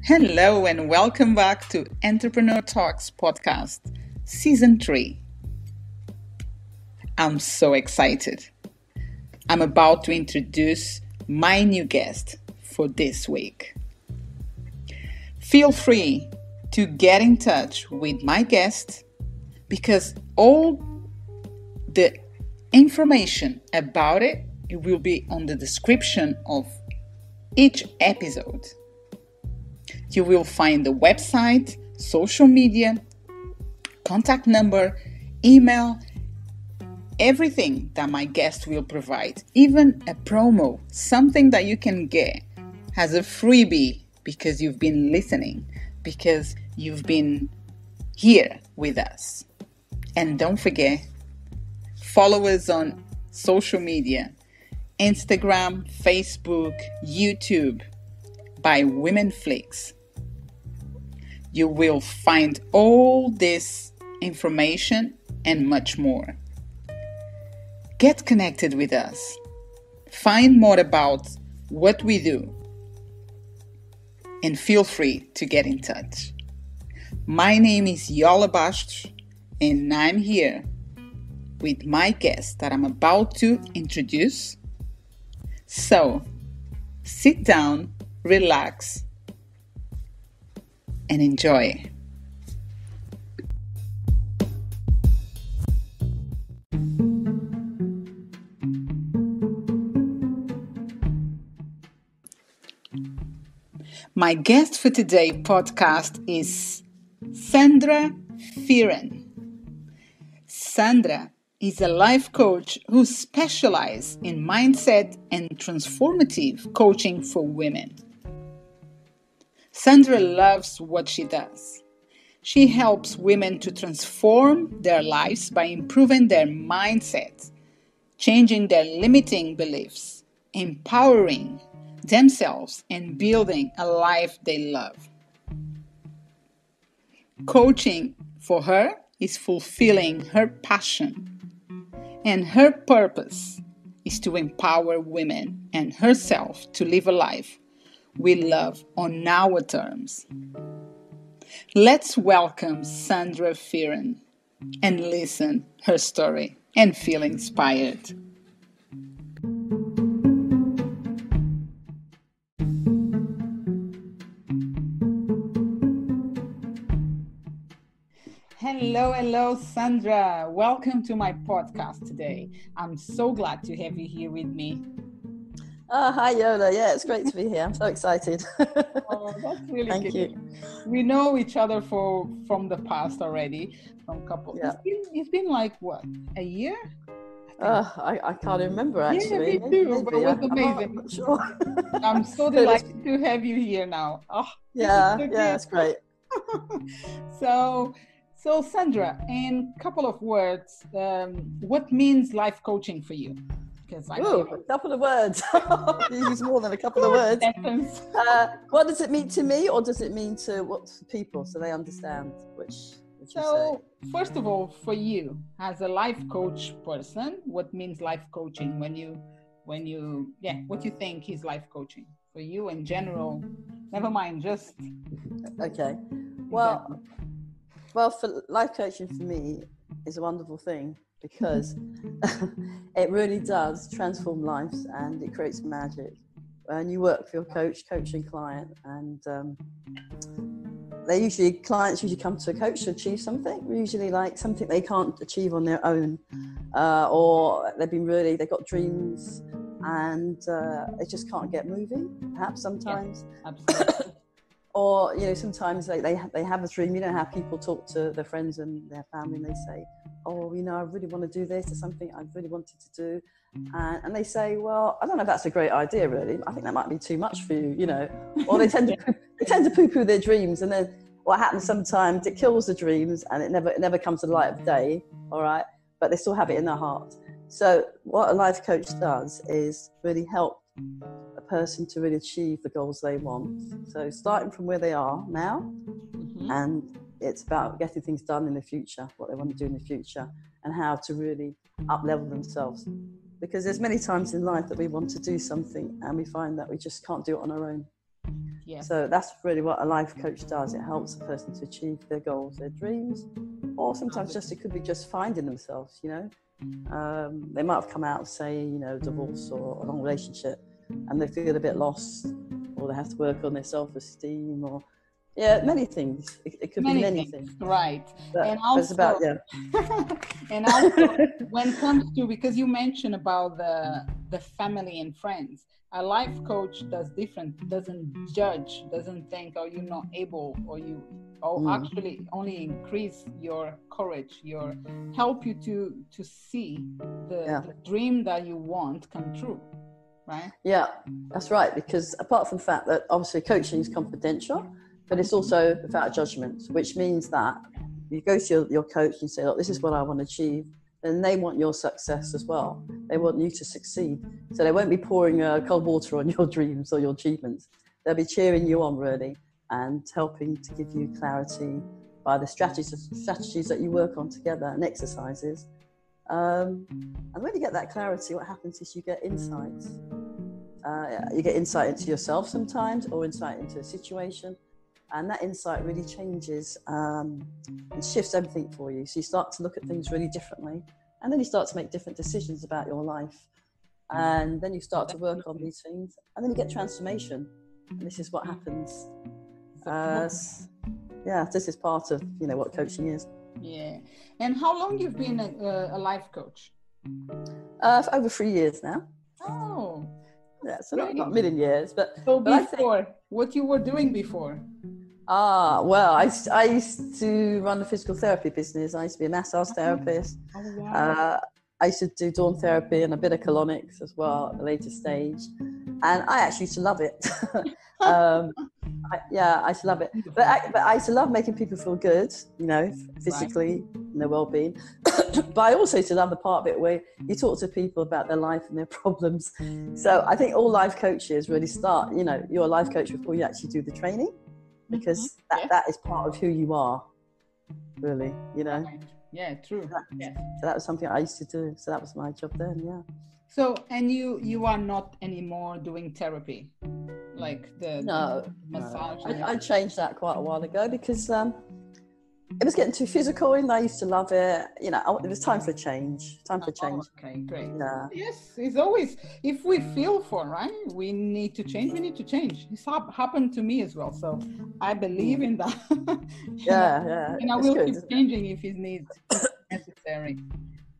Hello and welcome back to Entrepreneur Talks podcast, Season 3. I'm so excited. I'm about to introduce my new guest for this week. Feel free to get in touch with my guest because all the information about it will be on the description of each episode. You will find the website, social media, contact number, email, everything that my guest will provide, even a promo, something that you can get as a freebie because you've been listening, because you've been here with us. And don't forget, follow us on social media, Instagram, Facebook, YouTube by Women Flix. You will find all this information and much more. Get connected with us. Find more about what we do. And feel free to get in touch. My name is Yola Bastos, and I'm here with my guest that I'm about to introduce. So, sit down, relax, and enjoy. My guest for today's podcast is Sandra Fearon. Sandra is a life coach who specializes in mindset and transformative coaching for women. Sandra loves what she does. She helps women to transform their lives by improving their mindset, changing their limiting beliefs, empowering themselves, and building a life they love. Coaching for her is fulfilling her passion, and her purpose is to empower women and herself to live a life we love on our terms. Let's welcome Sandra Fearon and listen her story and feel inspired. Hello, Sandra. Welcome to my podcast today. I'm so glad to have you here with me. Oh, hi, Yola. Yeah, it's great to be here. I'm so excited. Oh, that's really Thank good. you. We know each other from the past already, from couple. Yeah. It's been like what, a year? I can't remember actually. Yeah, me too. But it was amazing. I'm not sure. I'm so delighted to have you here now. Oh, yeah, so it's great. So Sandra, in a couple of words, what means life coaching for you? A couple of words. You use more than a couple of words. What does it mean to me, or does it mean to what people, so they understand which would you say? First of all, for you as a life coach person, what means life coaching what you think is life coaching for you in general? Never mind, just okay. Well, for life coaching for me is a wonderful thing because it really does transform lives and it creates magic. When you work for your coaching client, and clients usually come to a coach to achieve something, usually like something they can't achieve on their own, or they've got dreams and they just can't get moving, perhaps sometimes. Yeah, absolutely. Or, sometimes they have a dream. How people talk to their friends and their family and they say, oh, I really want to do this. There's something I really wanted to do. And they say, well, I don't know if that's a great idea, really. I think that might be too much for you, Or they tend to poo-poo their dreams. And then what happens sometimes, it kills the dreams and it never comes to the light of day, all right? But they still have it in their heart. So what a life coach does is really help a person to really achieve the goals they want. So starting from where they are now, and it's about getting things done in the future, what they want to do in the future, and how to really up-level themselves. Because there's many times in life that we want to do something and we find that we just can't do it on our own. Yes. So that's really what a life coach does. It helps a person to achieve their goals, their dreams, or sometimes just, it could be just finding themselves, you know. They might have come out of, say, you know, divorce or a long relationship, and they feel a bit lost, or they have to work on their self-esteem, or many things. It could be many things. Right. But And also, it's about, and also when it comes to, because you mentioned about the family and friends, a life coach doesn't judge, doesn't think, oh, you're not able, or you, actually only increase your courage, help you to see the dream that you want come true. Right? Yeah, that's right. Because apart from the fact that obviously coaching is confidential, but it's also without judgment, which means that you go to your coach and say, look, this is what I want to achieve. And they want your success as well. They want you to succeed. So they won't be pouring cold water on your dreams or your achievements. They'll be cheering you on, really, and helping to give you clarity by the strategies that you work on together and exercises. And when you get that clarity, what happens is you get insights. You get insight into yourself sometimes, or insight into a situation. And that insight really changes and shifts everything for you. So you start to look at things really differently. And then you start to make different decisions about your life. And then you start to work on these things. And then you get transformation. And this is what happens. This is part of, you know, what coaching is. Yeah. And how long you've been a life coach? For over 3 years now. Oh. Yeah, so not a million years, but... So before, what you were doing before? Well, I used to run a physical therapy business. I used to be a massage therapist. Oh, wow. I used to do dawn therapy and a bit of colonics as well at the later stage. And I actually used to love it. I used to love it. But I used to love making people feel good, you know, physically, and their well-being. But I also used to love the part of it where you talk to people about their life and their problems. So I think all life coaches really start, you know, you're a life coach before you actually do the training, because that is part of who you are, really, you know. Yeah, true. So that was something I used to do. So that was my job then, yeah. So, and you are not anymore doing therapy, like the massage? No. I changed that quite a while ago because it was getting too physical, and I used to love it. You know, it was time for change. Okay, great. Yeah. Yes, it's always, if we feel for, right, we need to change. It's happened to me as well. So I believe in that. And I will keep changing if it's necessary.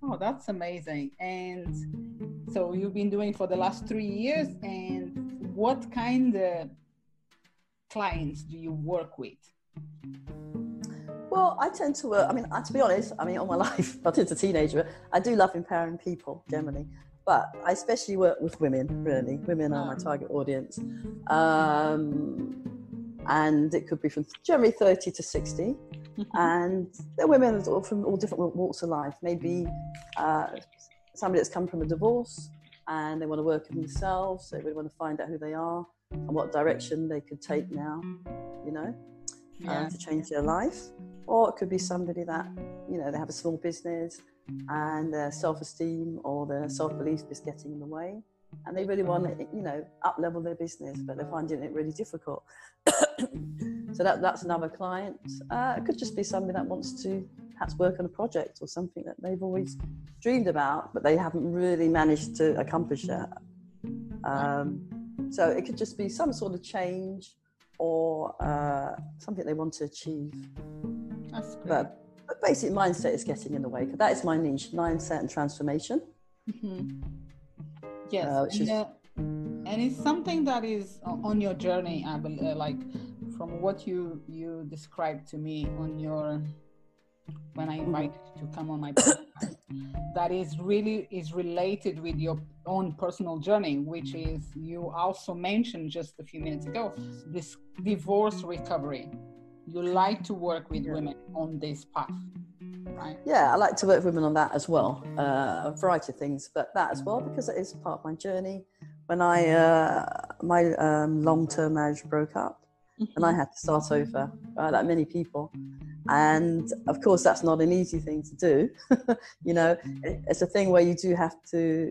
Oh, that's amazing. And so you've been doing for the last 3 years, and what kind of clients do you work with? Well, I tend to work, to be honest, all my life, not since a teenager, I do love empowering people generally, but I especially work with women, really. Women are my target audience. And it could be from generally 30 to 60. And they're women from all different walks of life. Maybe somebody that's come from a divorce and they want to work on themselves. They really want to find out who they are and what direction they could take now, you know, to change their life. Or it could be somebody that, you know, they have a small business and their self-esteem or their self-belief is getting in the way. And they really want to, you know, up-level their business, but they're finding it really difficult. So that's another client. It could just be somebody that wants to perhaps work on a project or something that they've always dreamed about, but they haven't really managed to accomplish yet. So it could just be some sort of change or something they want to achieve. That's great. But basic mindset is getting in the way, because that is my niche, mindset and transformation. Mm-hmm. Yes, and it's something that is on your journey. I believe, like from what you described to me on your, when I invited you to come on my podcast, that is related with your own personal journey, which is, you also mentioned just a few minutes ago, this divorce recovery. You like to work with women on this path, right? Yeah, I like to work with women on that as well. A variety of things, but that as well, because it is part of my journey. When my long-term marriage broke up, and I had to start over, like many people, And of course, that's not an easy thing to do. You know, it's a thing where you do have to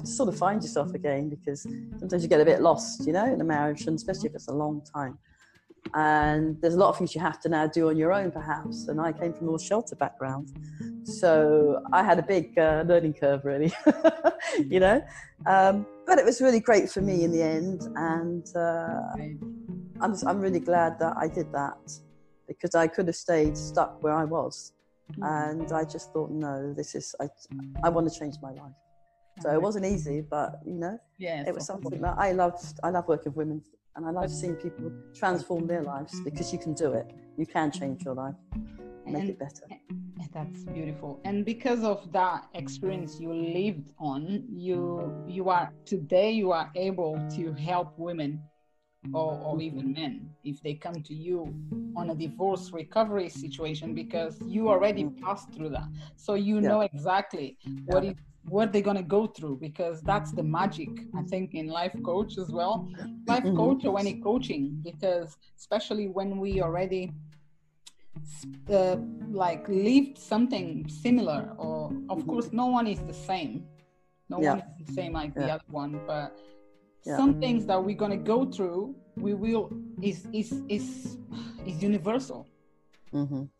sort of find yourself again, because sometimes you get a bit lost, you know, in a marriage, and especially if it's a long time. And there's a lot of things you have to now do on your own, perhaps. And I came from a more shelter background, so I had a big learning curve, really. You know, but it was really great for me in the end, and I'm really glad that I did that, because I could have stayed stuck where I was. And I just thought, no, I want to change my life. So it wasn't easy, but you know, it was something that I loved. I love working with women, and I love seeing people transform their lives, because you can do it. You can change your life, make it better. That's beautiful. And because of that experience you lived on, you are able to help women or even men if they come to you on a divorce recovery situation, because you already passed through that. So you know exactly what they're going to go through, because that's the magic, I think, in life coach as well. Life coach or any coaching, because especially when we already like lived something similar, or of course no one is the same. No one is the same like the other one, but some things that we're going to go through, is universal.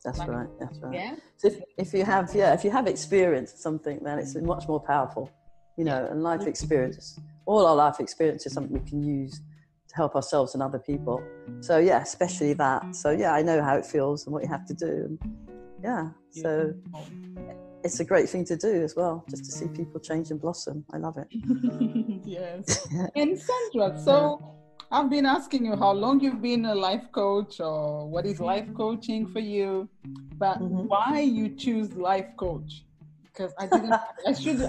That's like, right. That's right. Yeah. So if you have experienced something, then it's much more powerful, you know. And life experience, all our life experience is something we can use to help ourselves and other people. So yeah, especially that. So yeah, I know how it feels and what you have to do. And so it's a great thing to do as well, just to see people change and blossom. I love it. Yes. And Sandra, so I've been asking you how long you've been a life coach, or what is life coaching for you, but why you choose life coach? Because I should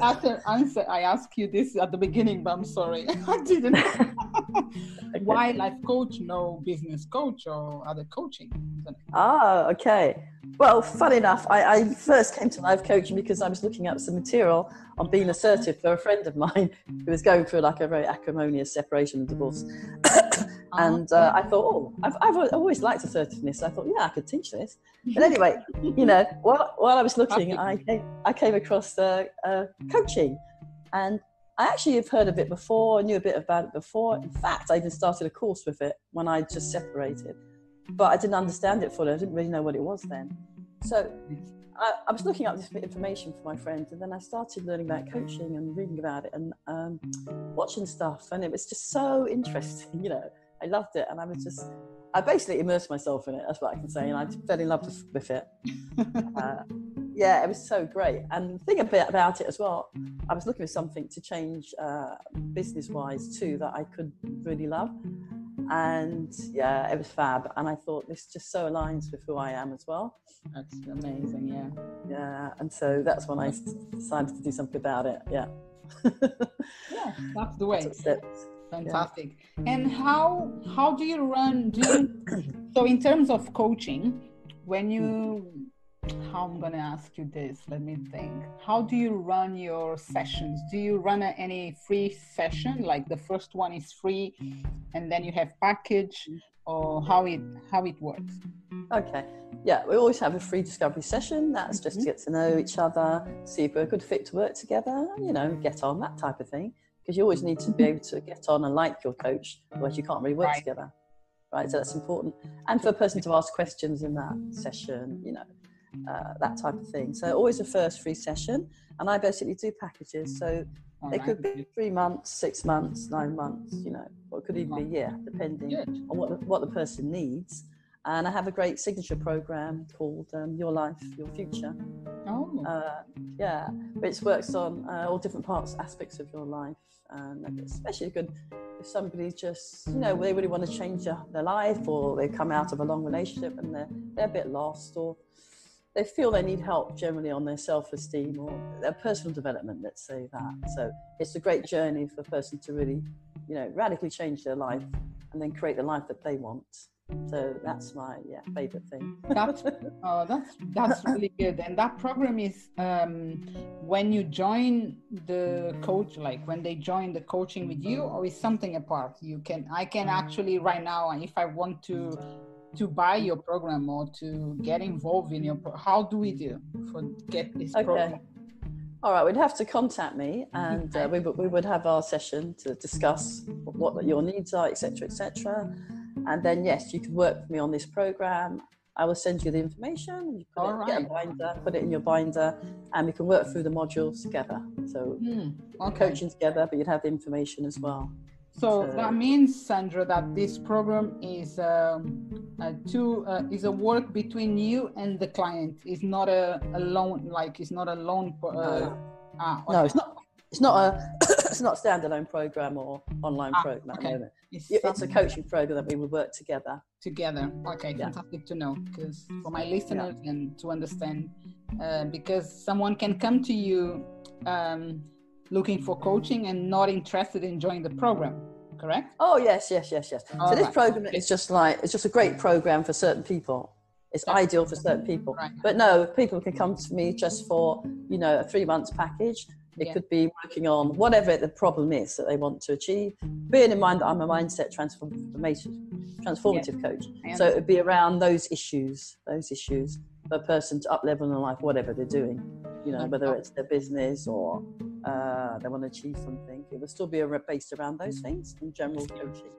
answer. I asked you this at the beginning, but I'm sorry, I didn't. Okay. Why life coach, no business coach or other coaching? Okay. Well, funny enough, I first came to life coaching because I was looking up some material on being assertive for a friend of mine who was going through like a very acrimonious separation and divorce. And I thought, I've always liked assertiveness. I thought, yeah, I could teach this. But anyway, you know, while I was looking, I came across coaching, and I actually have heard of it before. I knew a bit about it before. In fact, I even started a course with it when I just separated, but I didn't understand it fully. I didn't really know what it was then. So I was looking up this information for my friend, and then I started learning about coaching and reading about it and watching stuff, and it was just so interesting, you know. I loved it, and I basically immersed myself in it, that's what I can say, and I fell in love with it. It was so great. And the thing about it as well, I was looking for something to change business-wise too, that I could really love. And it was fab. And I thought, this just so aligns with who I am as well. That's amazing, Yeah, and so that's when I decided to do something about it, Yeah, that's the way. Fantastic. And how do you run? So in terms of coaching, when you, how I'm going to ask you this, let me think. How do you run your sessions? Do you run any free session? Like the first one is free and then you have package, or how it works? Okay. Yeah, we always have a free discovery session. That's just to get to know each other, see if we're a good fit to work together, you know, get on, that type of thing. Because you always need to be able to get on and like your coach, otherwise you can't really work together. Right, so that's important. And for a person to ask questions in that session, you know, that type of thing. So always a first free session. And I basically do packages. So it could be 3 months, 6 months, 9 months, you know, or it could even be a year, depending on what the person needs. And I have a great signature program called Your Life, Your Future. Which works on all different aspects of your life. And especially good if somebody just, you know, they really want to change their life, or they come out of a long relationship and they're a bit lost, or they feel they need help generally on their self-esteem or their personal development, let's say that. So it's a great journey for a person to really, you know, radically change their life and then create the life that they want. So that's my favorite thing. That's really good. And that program is when you join the coach, like when they join the coaching with you, or is something apart? I can actually right now, if I want to to buy your program or to get involved in your how do we do for get this program? All right, we'd have to contact me, and we would have our session to discuss what your needs are, etc., etc. And then, yes, you can work with me on this program. I will send you the information. You get a binder, put it in your binder, and we can work through the modules together. So coaching together, but you'd have the information as well. So that means, Sandra, that this program is a work between you and the client. It's not a loan, like it's not a loan. No, it's not. It's not a it's not a standalone program or online program. Okay. It's a coaching program that we will work together. Okay, fantastic to know, because for my listeners and to understand, because someone can come to you looking for coaching and not interested in joining the program, correct? Oh yes. So this program is just a great program for certain people. It's ideal for certain people. Right. But no, people can come to me just for, a 3 months package. It could be working on whatever the problem is that they want to achieve. Bearing in mind that I'm a mindset transformative coach. So it would be around those issues for a person to up level in life, whatever they're doing, whether it's their business or they want to achieve something. It would still be based around those things in general coaching.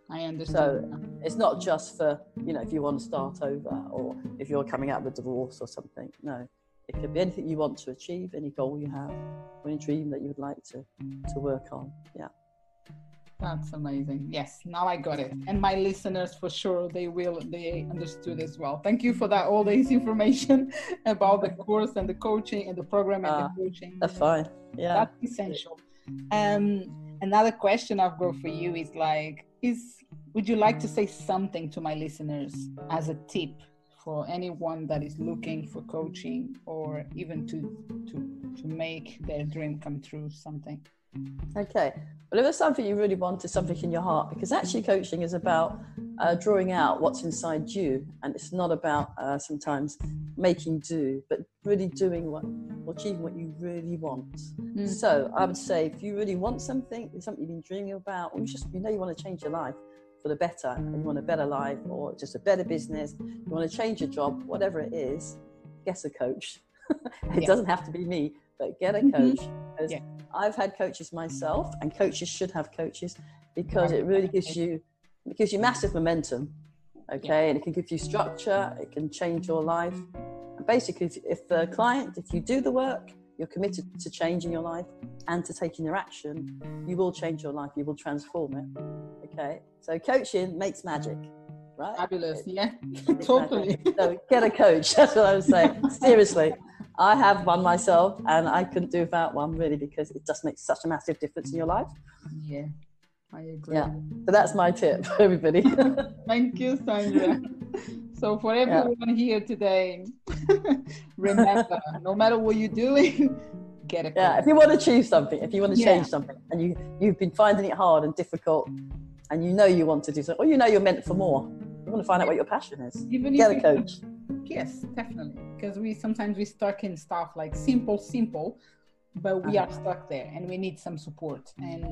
I understand. So it's not just for, if you want to start over or if you're coming out of a divorce or something. No, it could be anything you want to achieve, any goal you have, or any dream that you would like to work on. Yeah. That's amazing. Yes, now I got it. And my listeners, for sure, they understood as well. Thank you for that, all this information about the course and the coaching and the program and the coaching. That's fine. Yeah. That's essential. Another question I've got for you is would you like to say something to my listeners as a tip for anyone that is looking for coaching or even to make their dream come true, something? Okay. Well, if there's something you really want, is something in your heart, because actually coaching is about drawing out what's inside you, and it's not about sometimes making do, but really doing achieving what you really want. So I would say, if you really want something, it's something you've been dreaming about, or you want to change your life for the better, and you want a better life or just a better business, you want to change your job, whatever it is, get a coach. It doesn't have to be me, but get a coach. Because I've had coaches myself, and coaches should have coaches, because it really gives you massive momentum. Okay, and it can give you structure, it can change your life. And basically, if you do the work, you're committed to changing your life and to taking your action, you will change your life, you will transform it. Okay, so coaching makes magic, right? Fabulous, totally. So get a coach, that's what I would say. Seriously, I have one myself, and I couldn't do without one, really, because it just makes such a massive difference in your life. Yeah, I agree. Yeah, so that's my tip for everybody. Thank you, Sandra. So for everyone here today, remember, no matter what you're doing, get a coach. Yeah, if you want to achieve something, if you want to change something, and you've been finding it hard and difficult, and you want to do something, or you're meant for more, you want to find out what your passion is, get a coach. Yes, definitely. Because sometimes we stuck in stuff like simple, but we are stuck there and we need some support. And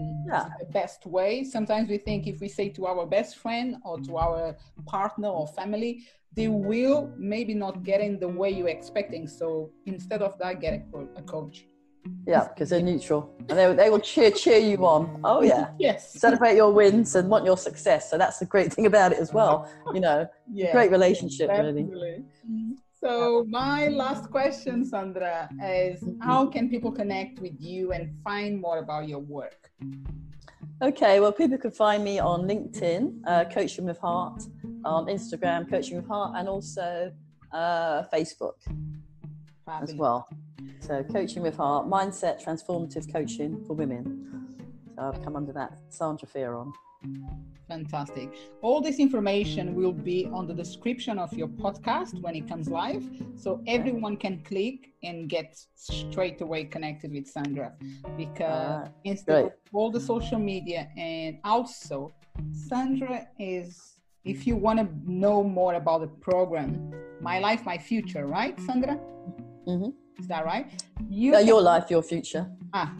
the best way, sometimes we think if we say to our best friend or to our partner or family, they will maybe not get in the way you're expecting. So instead of that, get a coach. Yeah, because they're neutral and they will cheer you on. Oh yeah. Yes. Celebrate your wins and want your success. So that's the great thing about it as well. Great relationship, really. So my last question, Sandra, is how can people connect with you and find more about your work? Okay, well, people can find me on LinkedIn, Coaching with Heart, on Instagram, Coaching with Heart, and also Facebook as well. So Coaching with Heart, Mindset Transformative Coaching for Women. So I've come under that, Sandra Fearon. Fantastic. All this information will be on the description of your podcast when it comes live. So everyone can click and get straight away connected with Sandra, because instead of all the social media, and also Sandra is, if you want to know more about the program, My Life, My Future, right, Sandra? Mm-hmm. Is that right? Your life, your future.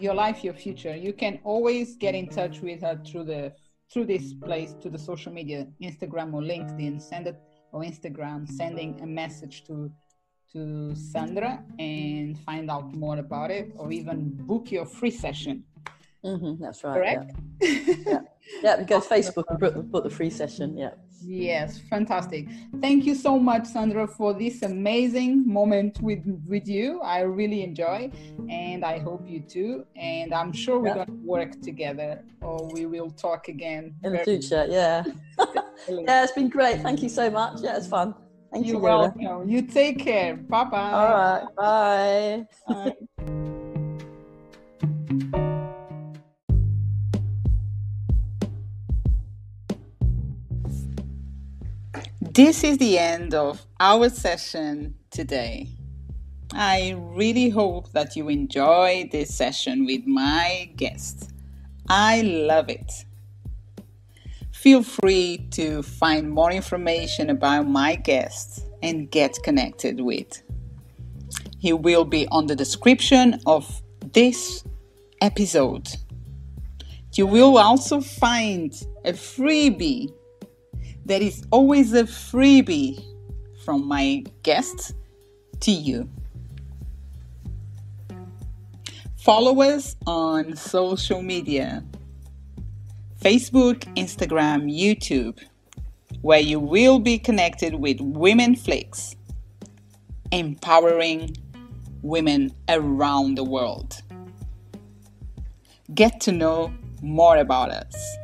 Your life, your future. You can always get in touch with her through this place, to the social media, Instagram or LinkedIn. Send or Instagram, sending a message to Sandra and find out more about it, or even book your free session. That's right. Correct? Yeah, go to Facebook and book the free session. Yeah. Yes, fantastic. Thank you so much, Sandra, for this amazing moment with you. I really enjoy, and I hope you too. And I'm sure we're going to work together, or we will talk again in the future. Yeah. Yeah, it's been great. Thank you so much. Yeah, it's fun. Thank you. You're welcome. You take care. Bye-bye. All right. Bye. Bye. This is the end of our session today. I really hope that you enjoy this session with my guest. I love it. Feel free to find more information about my guest and get connected with. He will be on the description of this episode. You will also find a freebie. There is always a freebie from my guest to you. Follow us on social media, Facebook, Instagram, YouTube, where you will be connected with Women Flix, empowering women around the world. Get to know more about us.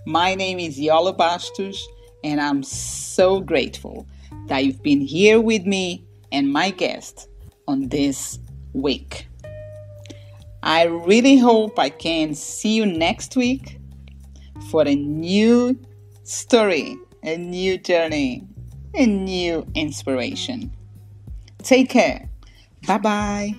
My name is Yola Bastos, and I'm so grateful that you've been here with me and my guest on this week. I really hope I can see you next week for a new story, a new journey, a new inspiration. Take care. Bye-bye.